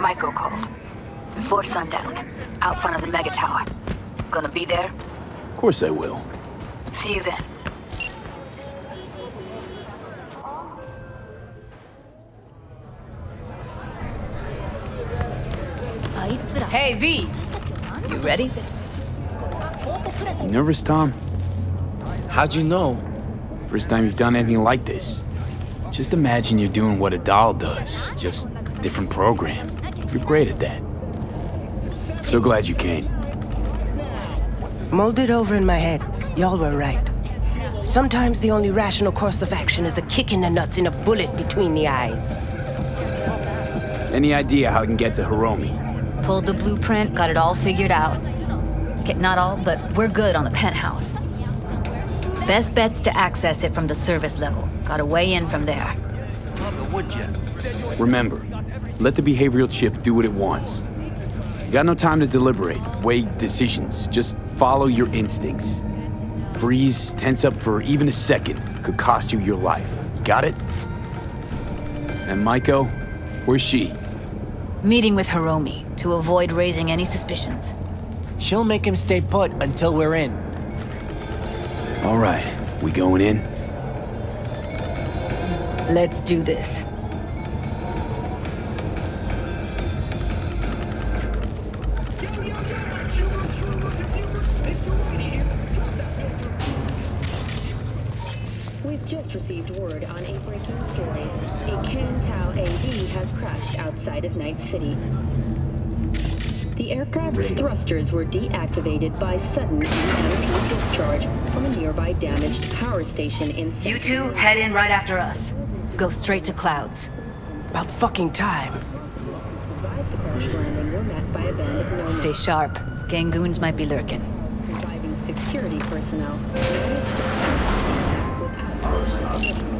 Maiko called. Before sundown, out front of the mega tower. Gonna be there? Of course I will. See you then. Hey, V! You ready? You nervous, Tom? How'd you know? First time you've done anything like this. Just imagine you're doing what a doll does, just different program. You're great at that. So glad you came. Mulled it over in my head. Y'all were right. Sometimes the only rational course of action is a kick in the nuts and a bullet between the eyes. Any idea how I can get to Hiromi? Pulled the blueprint, got it all figured out. Okay, not all, but we're good on the penthouse. Best bet's to access it from the service level. Gotta weigh in from there. Remember, let the behavioral chip do what it wants. You got no time to deliberate, weigh decisions. Just follow your instincts. Freeze, tense up for even a second could cost you your life. Got it? And Maiko, where's she? Meeting with Hiromi to avoid raising any suspicions. She'll make him stay put until we're in. All right, we going in? Let's do this. We've just received word on a breaking story. A Can-Tau AD has crashed outside of Night City. The aircraft's thrusters were deactivated by sudden EMP discharge from a nearby damaged power station in You two head in right after us. Go straight to Clouds. About fucking time. Survived the crash landing were met by a band of nomads. Stay sharp. Gangoons might be lurking. Surviving security personnel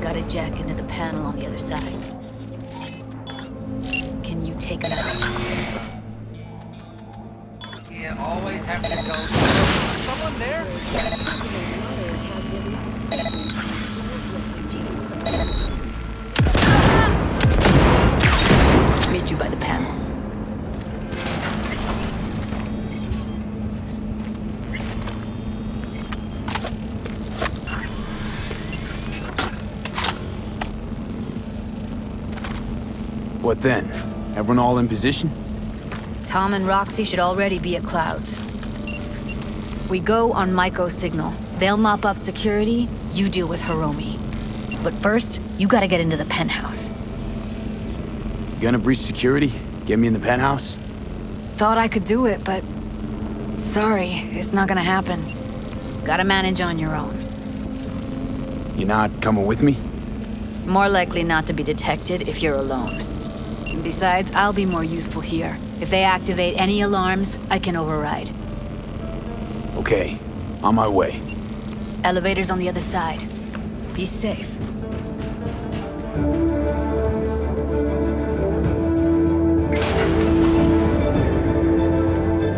Got a jack into the panel on the other side. Can you take it out? You always have to go. Someone there? Meet you by the panel. What then? Everyone all in position? Tom and Roxy should already be at Clouds. We go on Maiko's signal. They'll mop up security, you deal with Hiromi. But first, you gotta get into the penthouse. You gonna breach security? Get me in the penthouse? Thought I could do it, but... Sorry, it's not gonna happen. Gotta manage on your own. You not coming with me? More likely not to be detected if you're alone. Besides, I'll be more useful here. If they activate any alarms, I can override. Okay, on my way. Elevator's on the other side. Be safe.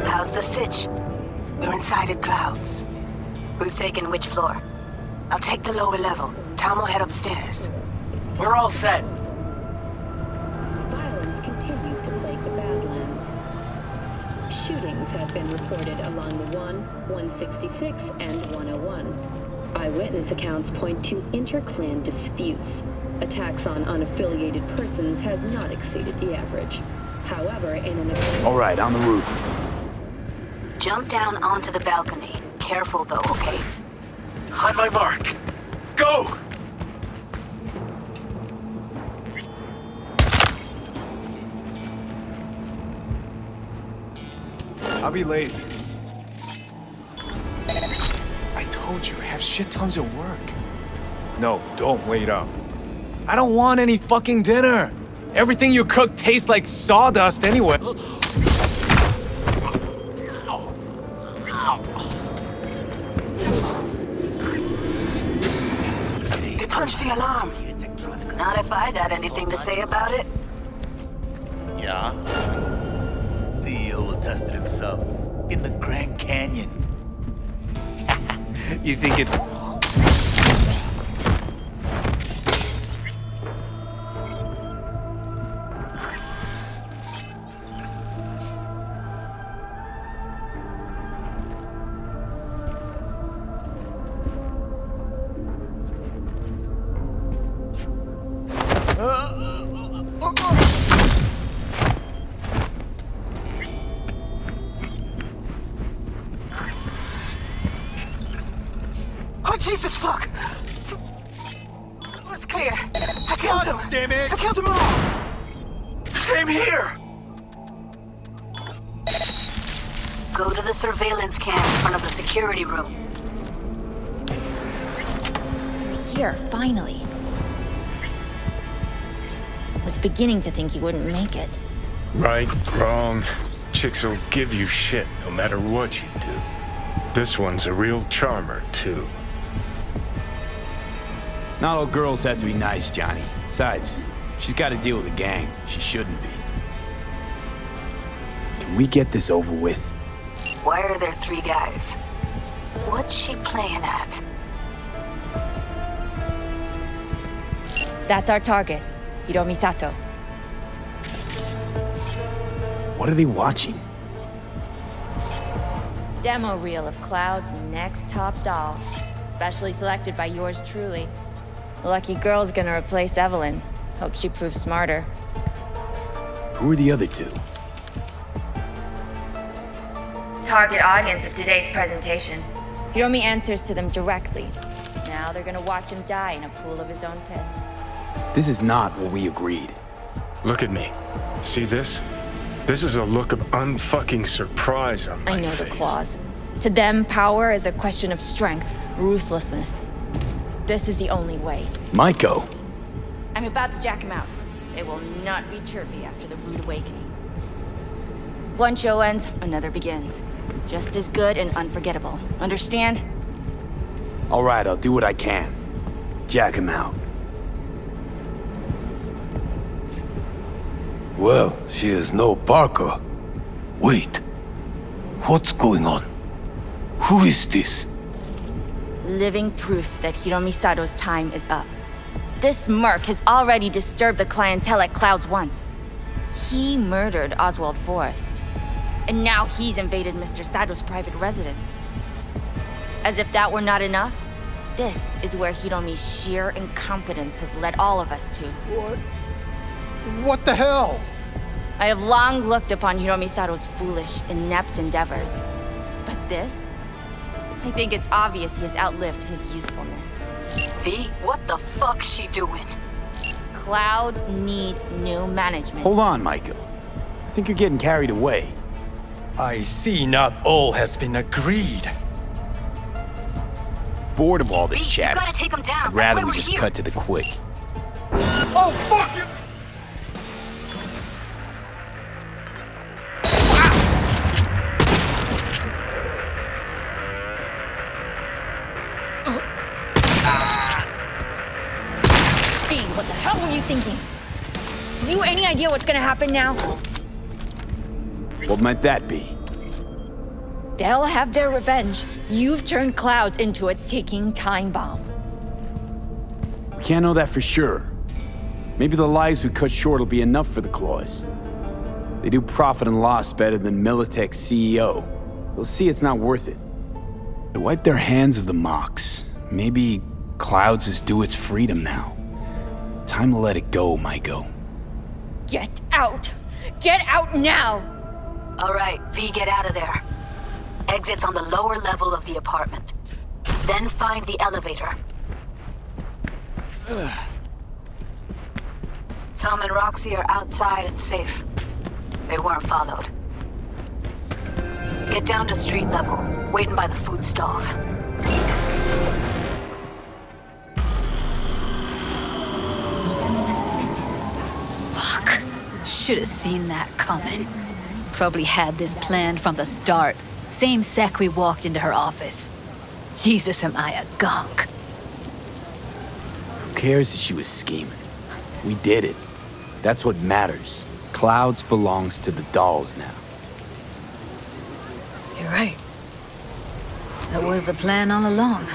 How's the sitch? We're inside at Clouds. Who's taking which floor? I'll take the lower level. Tom will head upstairs. We're all set. Violence continues to plague the Badlands. Shootings have been reported along the 166, and 101. Eyewitness accounts point to inter-clan disputes. Attacks on unaffiliated persons has not exceeded the average. However, in an... All right, on the roof. Jump down onto the balcony. Careful though, okay? On my mark. Go! I'll be late. I told you, I have shit tons of work. No, don't wait up. I don't want any fucking dinner. Everything you cook tastes like sawdust anyway. They punched the alarm. Not if I got anything to say about it. Yeah? CEO tested himself in the Grand Canyon. You think it... Jesus, fuck! It's clear. I killed him. Damn it! I killed them all. Same here. Go to the surveillance cam in front of the security room. Here, finally. Was beginning to think you wouldn't make it. Right, wrong. Chicks will give you shit no matter what you do. This one's a real charmer, too. Not all girls have to be nice, Johnny. Besides, she's got to deal with a gang. She shouldn't be. Can we get this over with? Why are there 3 guys? What's she playing at? That's our target, Hiromi Sato. What are they watching? Demo reel of Cloud's next top doll. Specially selected by yours truly. Lucky girl's gonna replace Evelyn. Hope she proves smarter. Who are the other 2? Target audience of today's presentation. Hiromi answers to them directly. Now they're gonna watch him die in a pool of his own piss. This is not what we agreed. Look at me. See this? This is a look of unfucking surprise on my face. I know the claws. To them, power is a question of strength, ruthlessness. This is the only way. Maiko. I'm about to jack him out. They will not be chirpy after the rude awakening. One show ends, another begins. Just as good and unforgettable. Understand? All right, I'll do what I can. Jack him out. Well, she is no Parker. Wait. What's going on? Who is this? Living proof that Hiromi Sato's time is up. This merc has already disturbed the clientele at Clouds once. He murdered Oswald Forrest. And now he's invaded Mr. Sato's private residence. As if that were not enough, this is where Hiromi's sheer incompetence has led all of us to. What the hell? I have long looked upon Hiromi Sato's foolish, inept endeavors. But this? I think it's obvious he has outlived his usefulness. V, what the fuck's she doing? Clouds needs new management. Hold on, Maiko. I think you're getting carried away. I see not all has been agreed. Bored of all this V, chatter. you gotta take him down. I'd rather That's why we we're just here. cut to the quick. Oh, fuck you! What the hell were you thinking? Have you any idea what's gonna happen now? What might that be? They'll have their revenge. You've turned Clouds into a ticking time bomb. We can't know that for sure. Maybe the lives we cut short will be enough for the Claws. They do profit and loss better than Militech's CEO. They'll see it's not worth it. They wipe their hands of the mocks. Maybe Clouds is due its freedom now. Time to let it go, Maiko. Get out! Get out now! All right, V, get out of there. Exit's on the lower level of the apartment. Then find the elevator. Tom and Roxy are outside and safe. They weren't followed. Get down to street level, waiting by the food stalls. Fuck. Should have seen that coming. Probably had this planned from the start. Same sec we walked into her office. Jesus, am I a gonk. Who cares if she was scheming? We did it. That's what matters. Clouds belongs to the dolls now. You're right. That was the plan all along.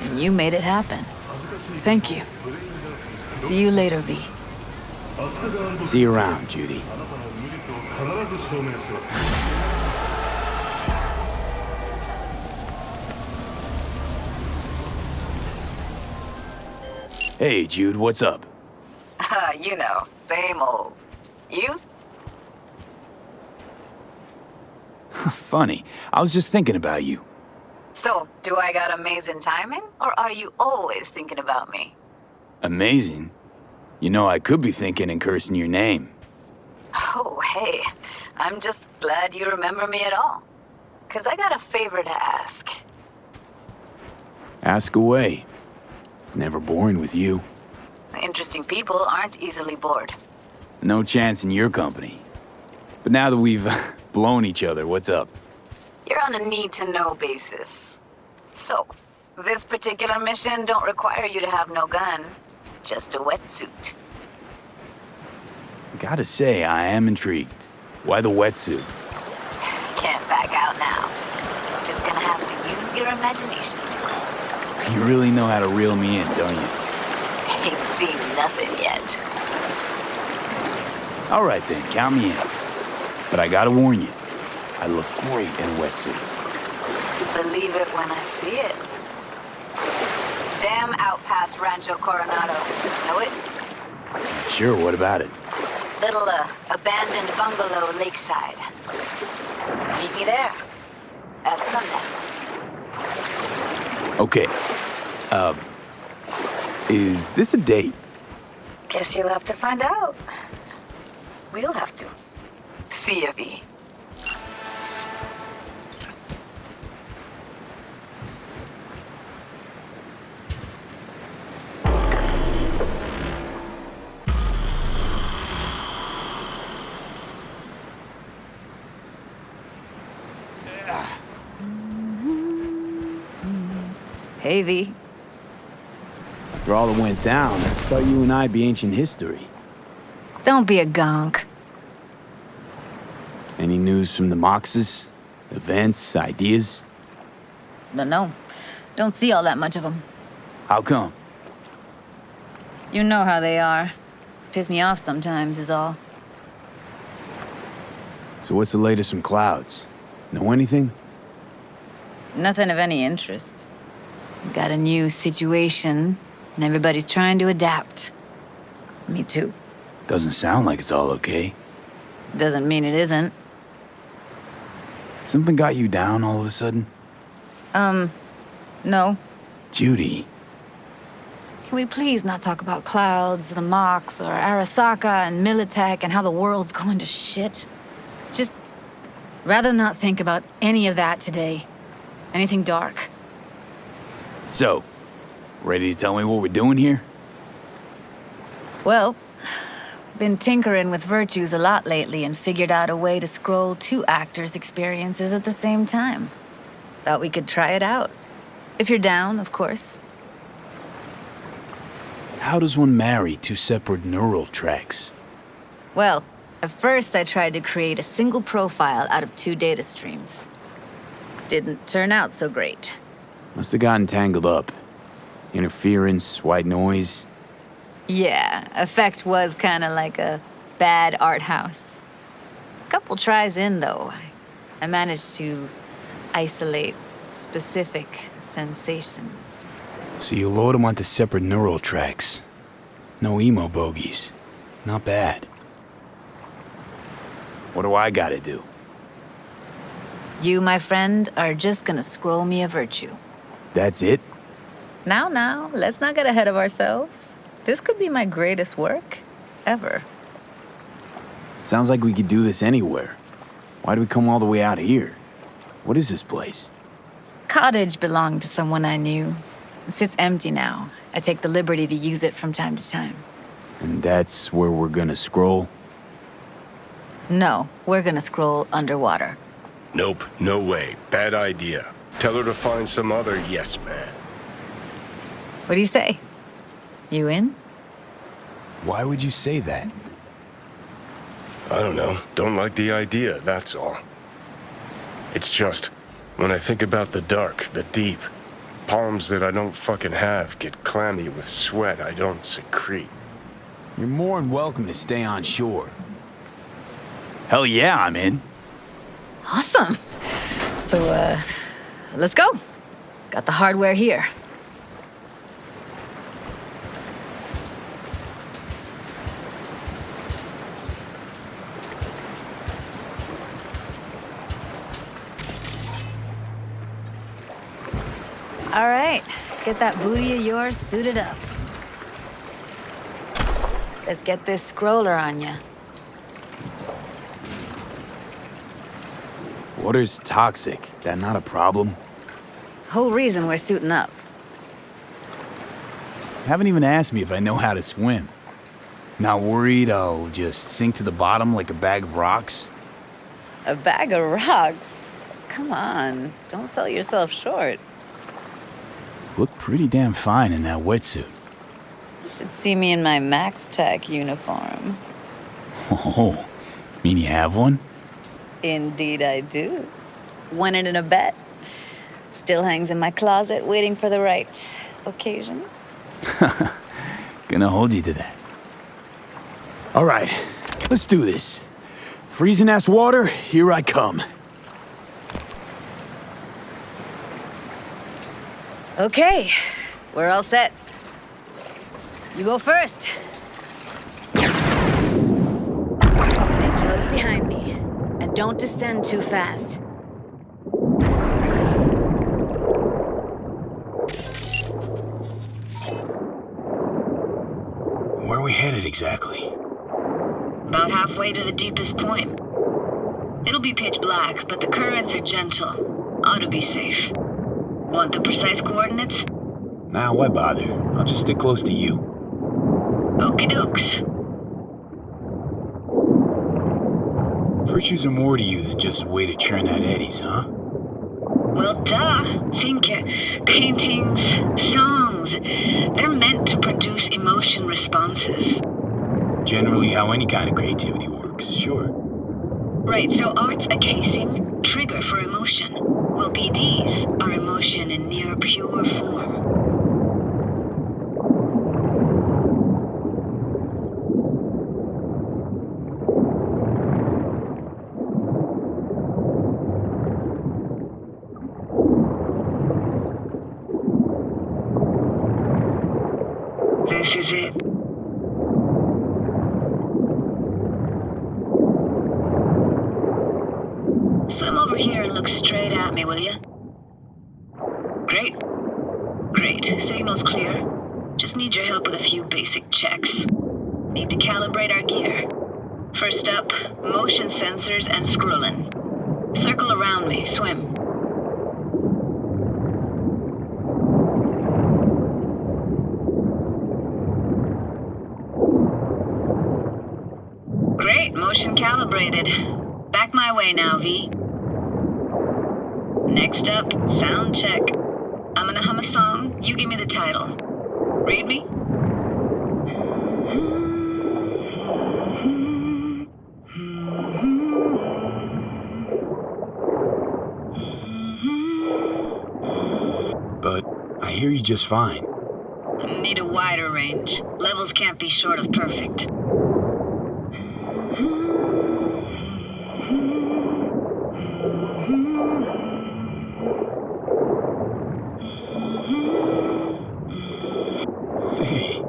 And you made it happen. Thank you. See you later, V. See you around, Judy. Hey, Jude, what's up? You know, same old. You? Funny. I was just thinking about you. So, Do I got amazing timing, or are you always thinking about me? Amazing. You know, I could be thinking and cursing your name. Oh, hey. I'm just glad you remember me at all. 'Cause I got a favor to ask. Ask away. It's never boring with you. Interesting people aren't easily bored. No chance in your company. But now that we've blown each other, what's up? You're on a need-to-know basis. So, this particular mission don't require you to have no gun. Just a wetsuit. Gotta say, I am intrigued. Why the wetsuit? Can't back out now. Just gonna have to use your imagination. You really know how to reel me in, don't you? Ain't seen nothing yet. All right then, count me in. But I gotta warn you, I look great in a wetsuit. Believe it when I see it. Dam out past Rancho Coronado. Know it? Sure, what about it? Little, abandoned bungalow lakeside. Meet me there. At sundown. Okay. Is this a date? Guess you'll have to find out. We'll have to. See ya, V. Hey, V. After all that went down, I thought you and I'd be ancient history. Don't be a gonk. Any news from the Moxes? Events, ideas? No. Don't see all that much of them. How come? You know how they are. Piss me off sometimes is all. So what's the latest from Clouds? Know anything? Nothing of any interest. Got a new situation, and everybody's trying to adapt. Me too. Doesn't sound like it's all okay. Doesn't mean it isn't. Something got you down all of a sudden? No. Judy. Can we please not talk about Clouds, the Mox, or Arasaka and Militech and how the world's going to shit? Just rather not think about any of that today. Anything dark. So, ready to tell me what we're doing here? Well, been tinkering with virtues a lot lately and figured out a way to scroll 2 actors' experiences at the same time. Thought we could try it out. If you're down, of course. How does one marry 2 separate neural tracks? Well, at first I tried to create a single profile out of 2 data streams. Didn't turn out so great. Must have gotten tangled up. Interference, white noise. Yeah, effect was kinda like a bad art house. Couple tries in, though, I managed to isolate specific sensations. So you load them onto separate neural tracks. No emo bogies. Not bad. What do I gotta do? You, my friend, are just gonna scroll me a virtue. That's it? Now, let's not get ahead of ourselves. This could be my greatest work ever. Sounds like we could do this anywhere. Why do we come all the way out here? What is this place? Cottage belonged to someone I knew. It sits empty now. I take the liberty to use it from time to time. And that's where we're gonna scroll? No, we're gonna scroll underwater. Nope, no way. Bad idea. Tell her to find some other yes man. What do you say? You in? Why would you say that? I don't know. Don't like the idea, that's all. It's just, when I think about the dark, the deep, palms that I don't fucking have get clammy with sweat I don't secrete. You're more than welcome to stay on shore. Hell yeah, I'm in. Awesome. So, let's go. Got the hardware here. All right, get that booty of yours suited up. Let's get this scroller on ya. Water's toxic. That not a problem? Whole reason we're suiting up. Haven't even asked me if I know how to swim. Not worried I'll just sink to the bottom like a bag of rocks? A bag of rocks? Come on, don't sell yourself short. Look pretty damn fine in that wetsuit. You should see me in my Max Tech uniform. Oh, mean you have one? Indeed I do. Won it in a bet. Still hangs in my closet waiting for the right occasion. Gonna hold you to that. All right, let's do this. Freezing ass water, here I come. Okay, we're all set. You go first. Stay close behind me, and don't descend too fast. Where are we headed exactly? About halfway to the deepest point. It'll be pitch black, but the currents are gentle. Ought to be safe. Want the precise coordinates? Nah, why bother? I'll just stick close to you. Okie dokes. Virtues are more to you than just a way to churn that eddies, huh? Well, duh. Think paintings, songs. They're meant to produce emotion responses. Generally how any kind of creativity works, sure. Right, so art's a casing, trigger for emotion. Well, BDs are emotion in near pure form. This is it. Swim over here and look straight at me, will you? Great. Great. Signal's clear. Just need your help with a few basic checks. Need to calibrate our gear. First up, motion sensors and scrolling. Circle around me. Swim. Great. Motion calibrated. Back my way now, V. Next up, sound check. I'm gonna hum a song, you give me the title. Read me? But I hear you just fine. Need a wider range. Levels can't be short of perfect. Hey,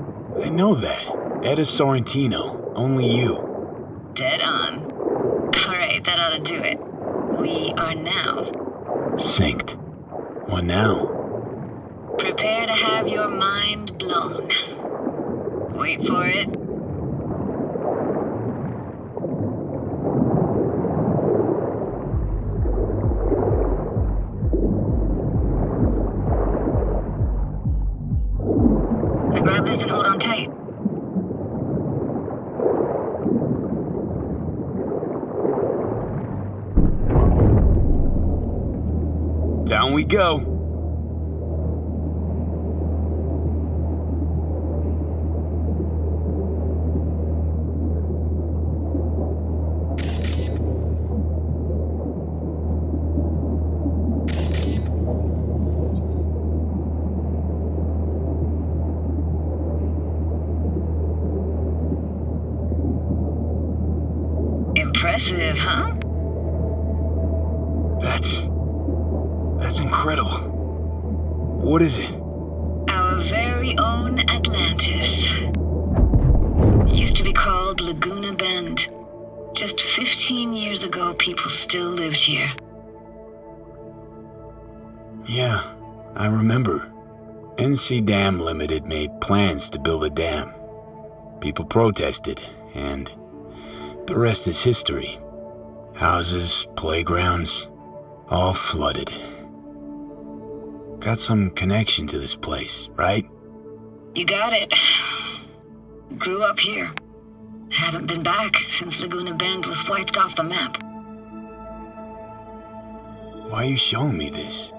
I know that. Etta Sorrentino, only you. Dead on. Alright, that ought to do it. We are now. Synced. What now? Prepare to have your mind blown. Wait for it. Now grab this and hold on tight. Down we go. Impressive, huh? That's incredible. What is it? Our very own Atlantis. Used to be called Laguna Bend. Just 15 years ago, people still lived here. Yeah, I remember. NC Dam Limited made plans to build a dam. People protested, and the rest is history. Houses, playgrounds, all flooded. Got some connection to this place, right? You got it. Grew up here. Haven't been back since Laguna Bend was wiped off the map. Why are you showing me this?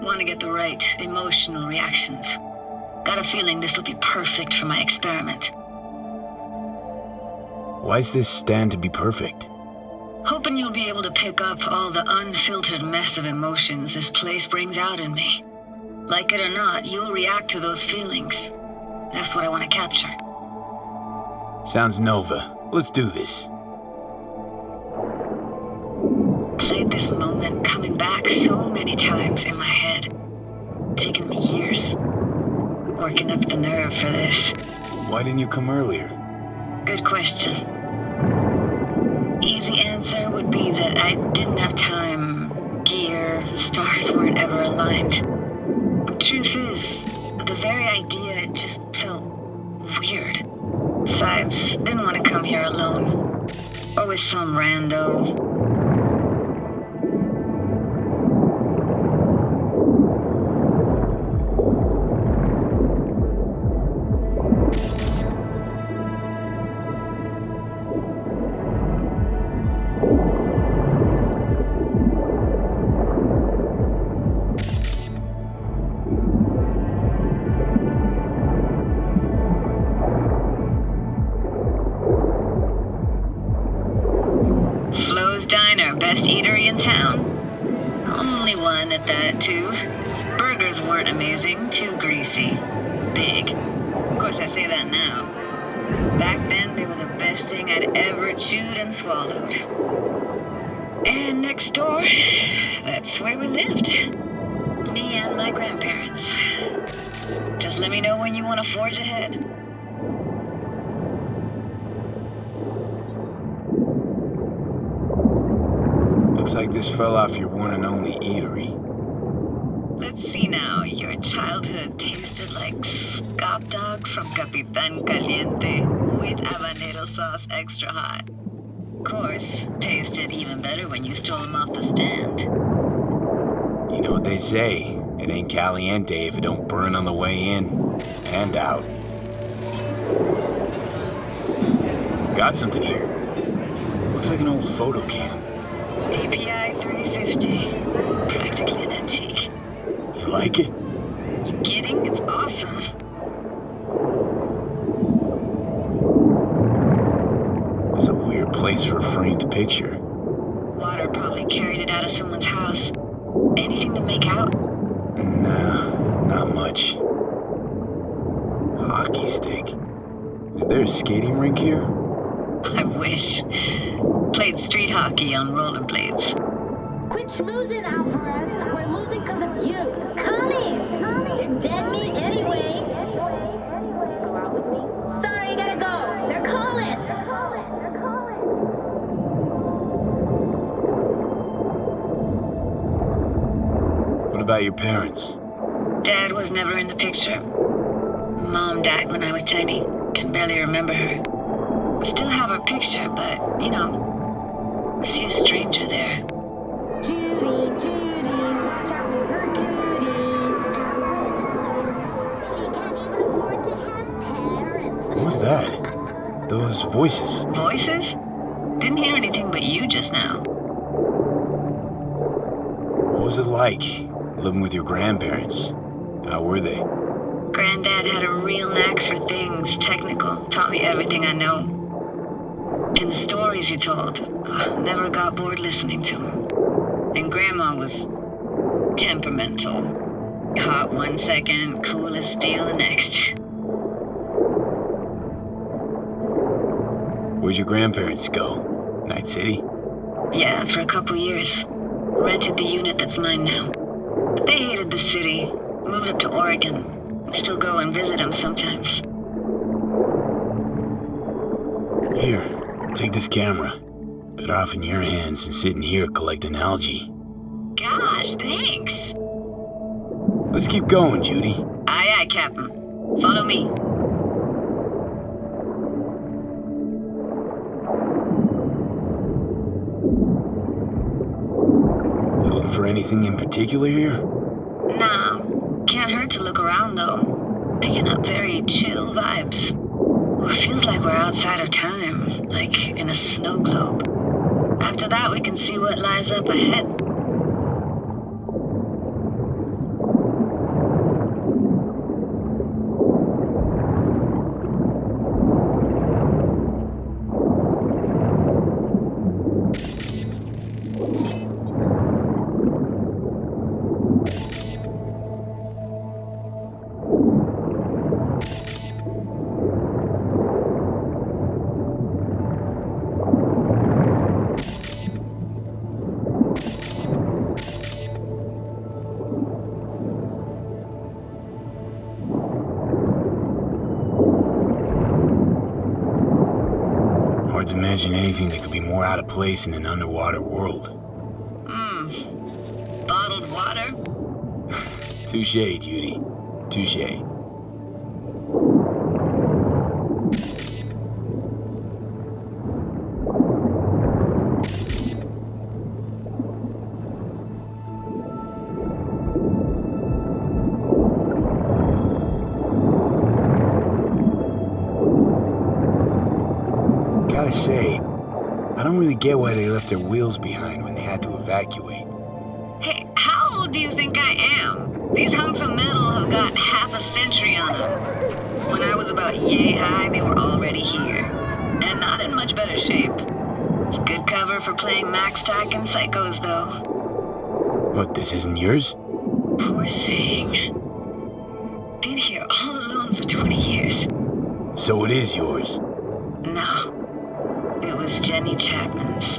Want to get the right emotional reactions. Got a feeling this will be perfect for my experiment. Why's this stand to be perfect? Hoping you'll be able to pick up all the unfiltered mess of emotions this place brings out in me. Like it or not, you'll react to those feelings. That's what I want to capture. Sounds Nova. Let's do this. Played this moment coming back so many times in my head. Taken me years. Working up the nerve for this. Why didn't you come earlier? Good question. Easy answer would be that I didn't have time, gear, stars weren't ever aligned. Truth is, the very idea just felt weird. Besides, didn't want to come here alone. Or with some rando. Best eatery in town. Only one at that, too. Burgers weren't amazing, too greasy. Big. Of course, I say that now. Back then, they were the best thing I'd ever chewed and swallowed. And next door, that's where we lived. Me and my grandparents. Just let me know when you want to forge ahead. Looks like this fell off your one and only eatery. Let's see now. Your childhood tasted like scop dog from Capitan Caliente with habanero sauce extra hot. Of course, tasted even better when you stole them off the stand. You know what they say, it ain't caliente if it don't burn on the way in and out. Got something here. Looks like an old photo cam. DPI 350. Practically an antique. You like it? You kidding? It's awesome. That's a weird place for a framed picture. Water probably carried it out of someone's house. Anything to make out? Nah, not much. Hockey stick. Is there a skating rink here? I wish. Played street hockey on rollerblades. Quit schmoozing, Alvarez. We're losing because of you. Come in. You're dead meat anyway. Will you go out with me? Sorry, gotta go. They're calling. What about your parents? Dad was never in the picture. Mom died when I was tiny. Can barely remember her. Still have her picture, but, you know, see a stranger there. Judy, watch out for her goodies. She can't even afford to have parents. What was that? Those voices. Voices? Didn't hear anything but you just now. What was it like, living with your grandparents? How were they? Granddad had a real knack for things technical. Taught me everything I know. And the stories he told, never got bored listening to him. And Grandma was temperamental. Hot one second, cool as steel the next. Where'd your grandparents go? Night City? Yeah, for a couple years. Rented the unit that's mine now. But they hated the city. Moved up to Oregon. Still go and visit them sometimes. Here, take this camera. Better off in your hands than sitting here collecting algae. Gosh, thanks. Let's keep going, Judy. Aye, aye, Captain. Follow me. You looking for anything in particular here? Nah, can't hurt to look around though. Picking up very chill vibes. It feels like we're outside of time, like in a snow globe. After that, we can see what lies up ahead. Hard to imagine anything that could be more out of place in an underwater world. Bottled water? Touché, Judy. Touché. Gotta say, I don't really get why they left their wheels behind when they had to evacuate. Hey, how old do you think I am? These hunks of metal have got half a century on them. When I was about yay high, they were already here. And not in much better shape. It's good cover for playing Max Tack and Psychos, though. What, this isn't yours? Poor thing. Been here all alone for 20 years. So it is yours. No. It was Jenny Chapman's.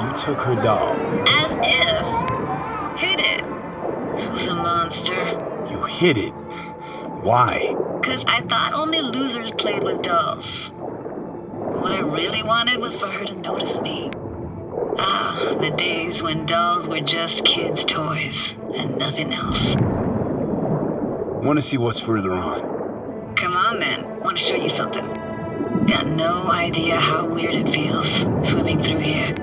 You took her doll. As if. Hid it. It was a monster. You hid it. Why? 'Cause I thought only losers played with dolls. What I really wanted was for her to notice me. Ah, the days when dolls were just kids' toys and nothing else. Want to see what's further on? Come on then, want to show you something. Got no idea how weird it feels, swimming through here.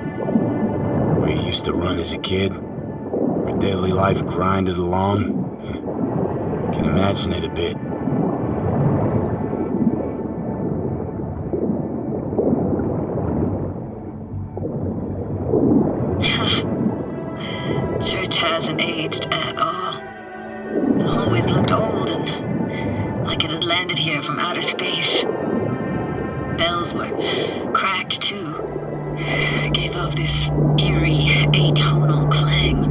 Where you used to run as a kid? Where daily life grinded along? Can imagine it a bit. Church hasn't aged at all. It always looked old and like it had landed here from outer space. Bells were cracked too. Gave off this eerie, atonal clang.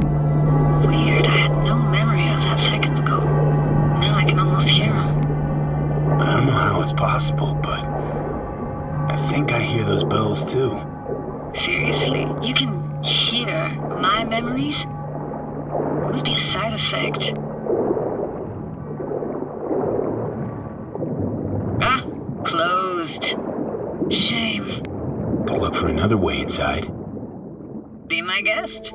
Weird, I had no memory of that seconds ago. Now I can almost hear them. I don't know how it's possible, but I think I hear those bells too. Seriously, you can hear my memories? It must be a side effect. Ah, closed. Shame. Good luck for another way inside. Be my guest.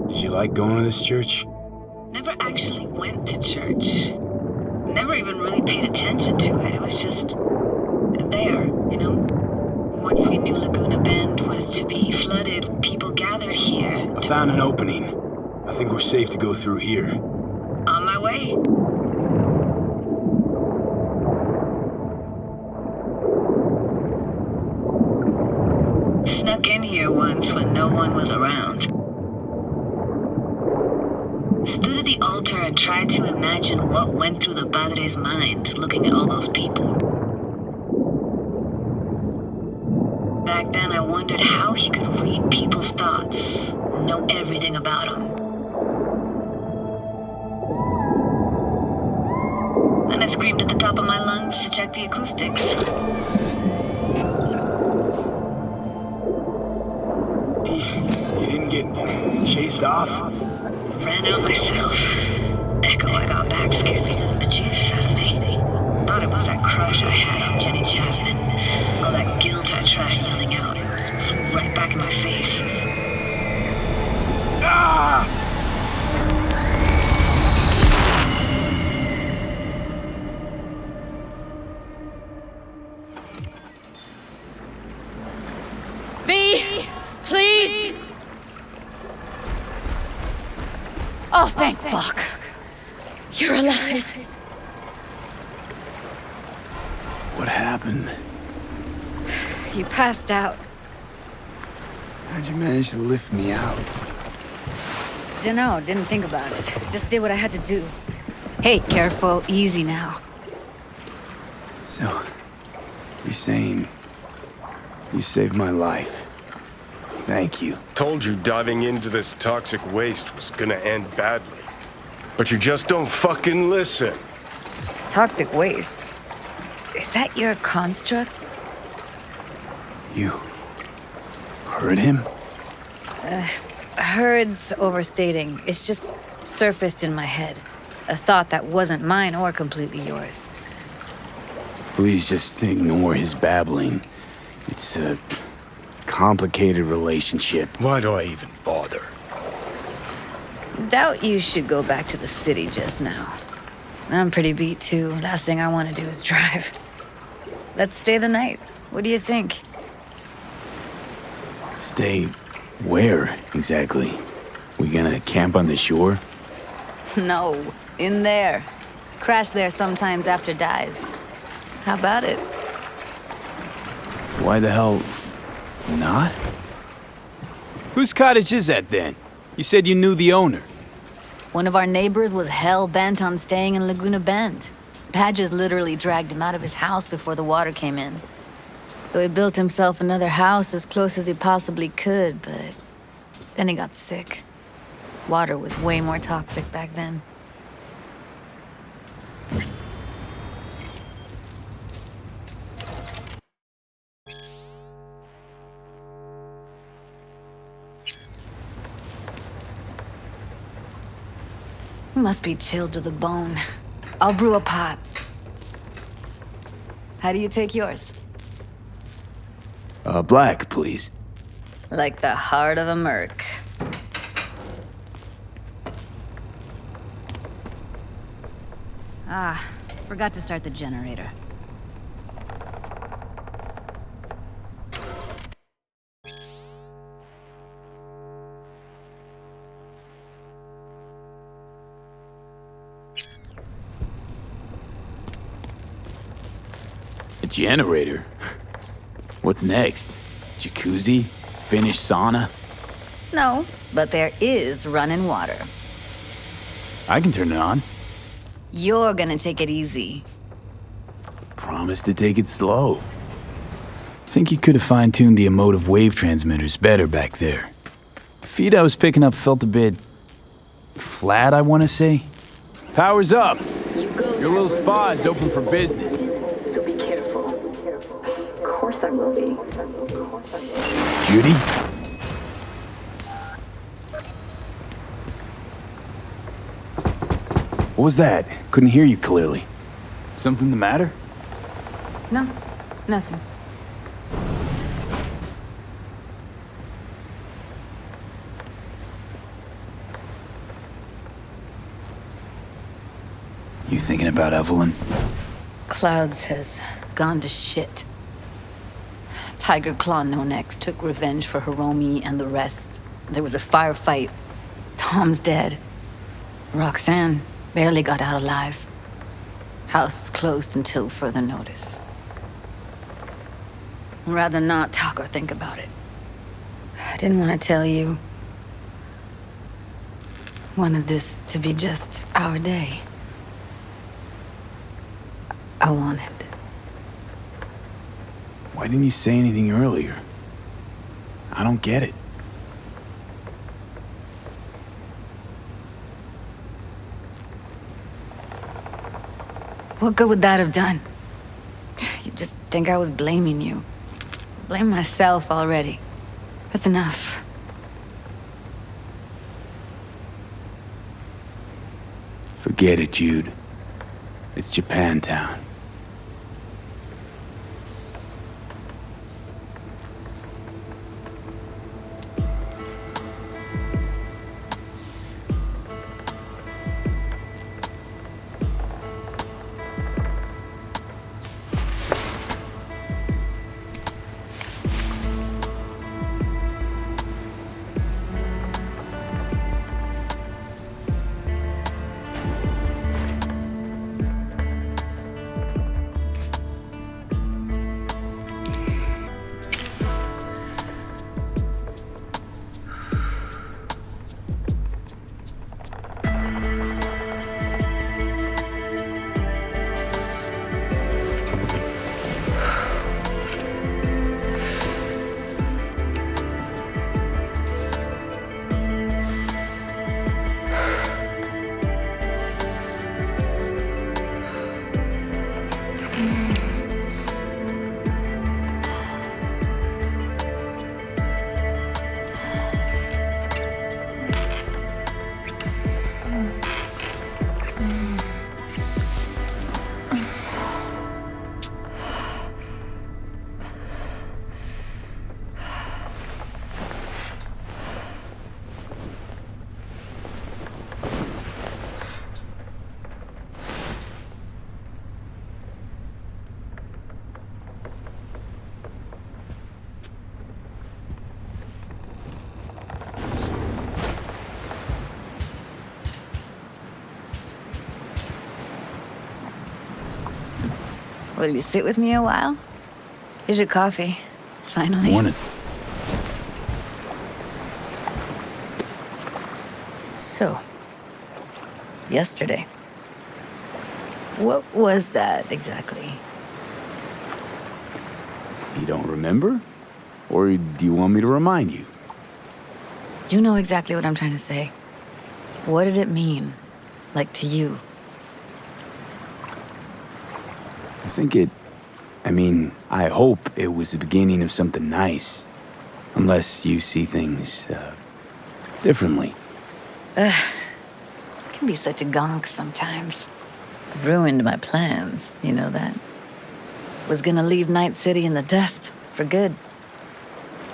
Did you like going to this church? Never actually went to church. Never even really paid attention to it. It was just there, you know? Once we knew Laguna Bend was to be flooded, people gathered here. I found an opening. I think we're safe to go through here. On my way. Snuck in here once when no one was around. Stood at the altar and tried to imagine what went through the padre's mind looking at all those people. Back then I wondered how he could read people's thoughts, know everything about them. Then I screamed at the top of my lungs to check the acoustics. You didn't get chased off? Ran out myself. Echo I got back scared the bejesus out of me. Thought it was that crush I had on Jenny Chapman. All that guilt I tried yelling out. me! Please! Oh, thank fuck. You're alive. What happened? You passed out. How'd you manage to lift me out? Dunno, didn't think about it. Just did what I had to do. Hey, careful, easy now. So, you're saying you saved my life. Thank you. Told you diving into this toxic waste was gonna end badly. But you just don't fucking listen. Toxic waste? Is that your construct? You heard him? Heard's overstating. It's just surfaced in my head. A thought that wasn't mine or completely yours. Please just ignore his babbling. It's a complicated relationship. Why do I even bother? Doubt you should go back to the city just now. I'm pretty beat too. Last thing I want to do is drive. Let's stay the night. What do you think? Stay where, exactly? We gonna camp on the shore? No, in there. Crash there sometimes after dives. How about it? Why the hell not? Whose cottage is that then? You said you knew the owner. One of our neighbors was hell-bent on staying in Laguna Bend. Badges literally dragged him out of his house before the water came in. So he built himself another house as close as he possibly could, but then he got sick. Water was way more toxic back then. Must be chilled to the bone. I'll brew a pot. How do you take yours? Black, please. Like the heart of a merc. Ah, forgot to start the generator. A generator? What's next? Jacuzzi? Finnish sauna? No, but there is running water. I can turn it on. You're gonna take it easy. Promise to take it slow. Think you could have fine-tuned the emotive wave transmitters better back there. The feed I was picking up felt a bit flat, I want to say. Power's up. Your little spa is open for business. So be careful. Of course I will be. Judy? What was that? Couldn't hear you clearly. Something the matter? No, nothing. You thinking about Evelyn? Clouds has gone to shit. Tiger Claw No Next took revenge for Hiromi and the rest. There was a firefight. Tom's dead. Roxanne barely got out alive. House is closed until further notice. I'd rather not talk or think about it. I didn't want to tell you. Wanted this to be just our day. I wanted. Why didn't you say anything earlier? I don't get it. What good would that have done? You just think I was blaming you. Blame myself already. That's enough. Forget it, Jude. It's Japantown. Will you sit with me a while? Here's your coffee. Finally. Morning. So, yesterday. What was that exactly? You don't remember? Or do you want me to remind you? You know exactly what I'm trying to say. What did it mean? Like, to you? I hope it was the beginning of something nice. Unless you see things, differently. Can be such a gonk sometimes. Ruined my plans, you know that. Was gonna leave Night City in the dust, for good.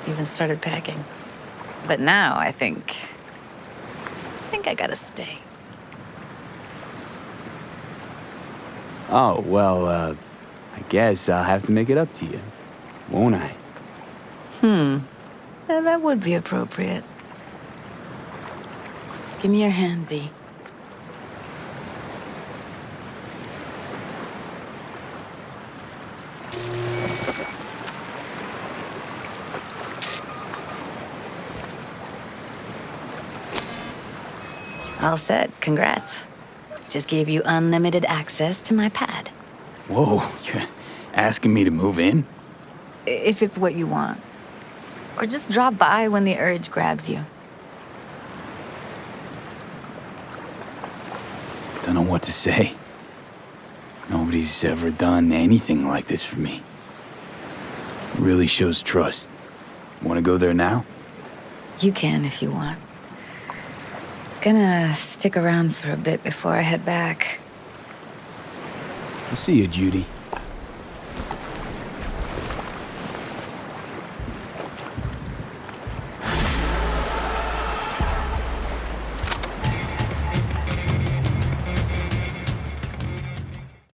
Even started packing. But now I think I gotta stay. Oh, well, I guess I'll have to make it up to you, won't I? Yeah, that would be appropriate. Give me your hand, B. All set. Congrats. Just gave you unlimited access to my pad. Whoa, you're asking me to move in? If it's what you want. Or just drop by when the urge grabs you. Don't know what to say. Nobody's ever done anything like this for me. Really shows trust. Want to go there now? You can if you want. Gonna stick around for a bit before I head back. I'll see you, Judy.